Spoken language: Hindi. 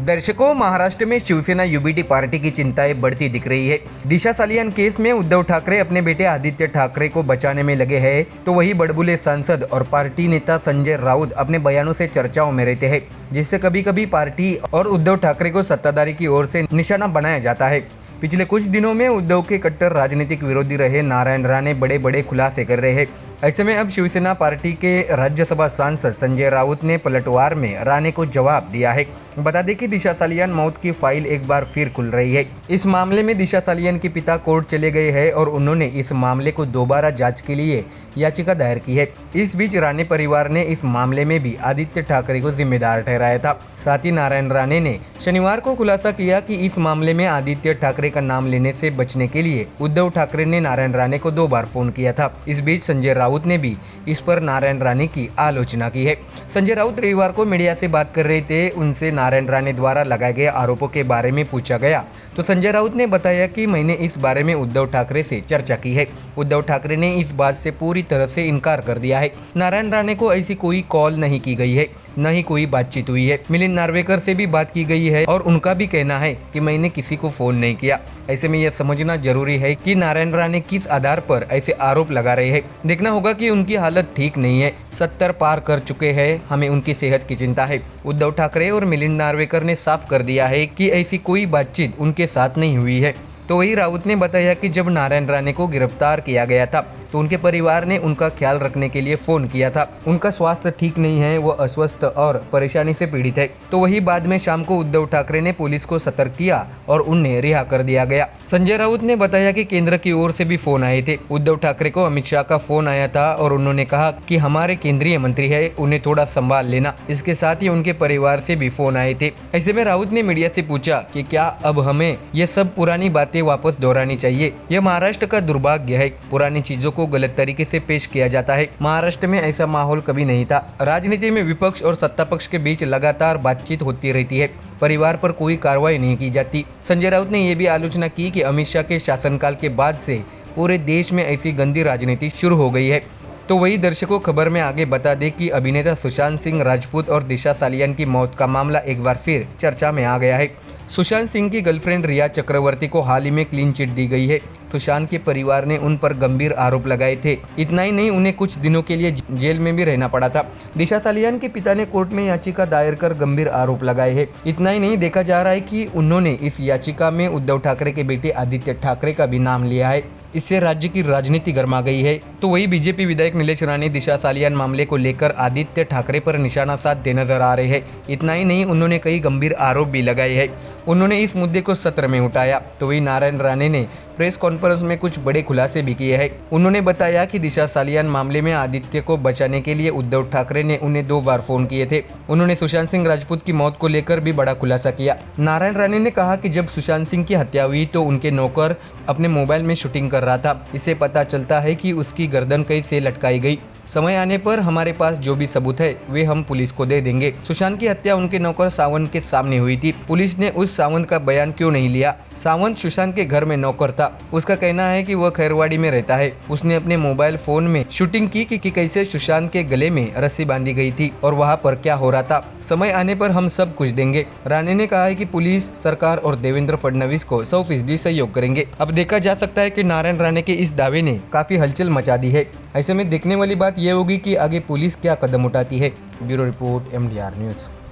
दर्शकों, महाराष्ट्र में शिवसेना यूबीटी पार्टी की चिंताएं बढ़ती दिख रही है। दिशा सालियान केस में उद्धव ठाकरे अपने बेटे आदित्य ठाकरे को बचाने में लगे हैं, तो वही बड़बुले सांसद और पार्टी नेता संजय राउत अपने बयानों से चर्चाओं में रहते हैं, जिससे कभी कभी पार्टी और उद्धव ठाकरे को सत्ताधारी की ओर से निशाना बनाया जाता है। पिछले कुछ दिनों में उद्धव के कट्टर राजनीतिक विरोधी रहे नारायण राणे बड़े बड़े खुलासे कर रहे हैं। ऐसे में अब शिवसेना पार्टी के राज्यसभा सांसद संजय राउत ने पलटवार में राणे को जवाब दिया है। बता दें कि दिशा सालियान मौत की फाइल एक बार फिर खुल रही है। इस मामले में दिशा सालियान के पिता कोर्ट चले गए हैं और उन्होंने इस मामले को दोबारा जांच के लिए याचिका दायर की है। इस बीच राणे परिवार ने इस मामले में भी आदित्य ठाकरे को जिम्मेदार ठहराया था। साथ ही नारायण राणे ने शनिवार को खुलासा किया कि इस मामले में आदित्य ठाकरे का नाम लेने से बचने के लिए उद्धव ठाकरे ने नारायण राणे को 2 बार फोन किया था। इस बीच संजय राउत ने भी इस पर नारायण राणे की आलोचना की है। संजय राउत रविवार को मीडिया से बात कर रहे थे। उनसे नारायण राणे द्वारा लगाए गए आरोपों के बारे में पूछा गया तो संजय राउत ने बताया कि मैंने इस बारे में उद्धव ठाकरे से चर्चा की है। उद्धव ठाकरे ने इस बात से पूरी तरह से इनकार कर दिया है। नारायण राणे को ऐसी कोई कॉल नहीं की गई है, न ही कोई बातचीत हुई है। मिलिंद नार्वेकर से भी बात की गई है और उनका भी कहना है कि मैंने किसी को फोन नहीं किया। ऐसे में यह समझना जरूरी है कि नारायण राणे किस आधार पर ऐसे आरोप लगा रहे हैं। देखना होगा कि उनकी हालत ठीक नहीं है, 70 पार कर चुके हैं। हमें उनकी सेहत की चिंता है। उद्धव ठाकरे और मिलिंद नार्वेकर ने साफ कर दिया है कि ऐसी कोई बातचीत उनके साथ नहीं हुई है। तो वही राउत ने बताया कि जब नारायण राणे को गिरफ्तार किया गया था तो उनके परिवार ने उनका ख्याल रखने के लिए फोन किया था। उनका स्वास्थ्य ठीक नहीं है, वो अस्वस्थ और परेशानी से पीड़ित है। तो वही बाद में शाम को उद्धव ठाकरे ने पुलिस को सतर्क किया और उन्हें रिहा कर दिया गया। संजय राउत ने बताया कि केंद्र की ओर से भी फोन आए थे। उद्धव ठाकरे को अमित शाह का फोन आया था और उन्होंने कहा कि हमारे केंद्रीय मंत्री है, उन्हें थोड़ा संभाल लेना। इसके साथ ही उनके परिवार से भी फोन आए थे। ऐसे में राउत ने मीडिया से पूछा कि क्या अब हमें ये सब पुरानी बातें वापस दोहरानी चाहिए? यह महाराष्ट्र का दुर्भाग्य है। पुरानी चीजों को गलत तरीके से पेश किया जाता है। महाराष्ट्र में ऐसा माहौल कभी नहीं था। राजनीति में विपक्ष और सत्ता पक्ष के बीच लगातार बातचीत होती रहती है। परिवार पर कोई कार्रवाई नहीं की जाती। संजय राउत ने यह भी आलोचना की कि अमित शाह के शासनकाल के बाद से पूरे देश में ऐसी गंदी राजनीति शुरू हो गई है। तो वही दर्शकों, खबर में आगे बता दें कि अभिनेता सुशांत सिंह राजपूत और दिशा सालियान की मौत का मामला एक बार फिर चर्चा में आ गया है। सुशांत सिंह की गर्लफ्रेंड रिया चक्रवर्ती को हाल ही में क्लीन चिट दी गई है। सुशांत के परिवार ने उन पर गंभीर आरोप लगाए थे। इतना ही नहीं, उन्हें कुछ दिनों के लिए जेल में भी रहना पड़ा था। दिशा सालियान के पिता ने कोर्ट में याचिका दायर कर गंभीर आरोप लगाए हैं। इतना ही नहीं, देखा जा रहा है कि उन्होंने इस याचिका में उद्धव ठाकरे के बेटे आदित्य ठाकरे का भी नाम लिया है। इससे राज्य की राजनीति गर्मा गई है। तो वही बीजेपी विधायक नीलेश राणे दिशा सालियान मामले को लेकर आदित्य ठाकरे पर निशाना साधते नजर आ रहे हैं। इतना ही नहीं, उन्होंने कई गंभीर आरोप भी लगाए हैं। उन्होंने इस मुद्दे को सत्र में उठाया। तो वही नारायण राणे ने प्रेस कॉन्फ्रेंस में कुछ बड़े खुलासे भी किए हैं। उन्होंने बताया कि दिशा सालियान मामले में आदित्य को बचाने के लिए उद्धव ठाकरे ने उन्हें 2 बार फोन किए थे। उन्होंने सुशांत सिंह राजपूत की मौत को लेकर भी बड़ा खुलासा किया। नारायण राणे ने कहा कि जब सुशांत सिंह की हत्या हुई तो उनके नौकर अपने मोबाइल में शूटिंग कर रहा था। इससे पता चलता है कि उसकी गर्दन कैसे लटकाई गई। समय आने पर हमारे पास जो भी सबूत है वे हम पुलिस को दे देंगे। सुशांत की हत्या उनके नौकर सावंत के सामने हुई थी। पुलिस ने उस सावंत का बयान क्यों नहीं लिया? सावंत सुशांत के घर में नौकर था। उसका कहना है कि वह खैरवाड़ी में रहता है। उसने अपने मोबाइल फोन में शूटिंग की कि कैसे सुशांत के गले में रस्सी बांधी गई थी और वहाँ पर क्या हो रहा था। समय आने पर हम सब कुछ देंगे। राणे ने कहा है कि पुलिस, सरकार और देवेंद्र फडणवीस को 100% सहयोग करेंगे। अब देखा जा सकता है कि नारायण राणे के इस दावे ने काफी हलचल मचा दी है। ऐसे में देखने वाली बात यह होगी कि आगे पुलिस क्या कदम उठाती है। Bureau report, MDR news.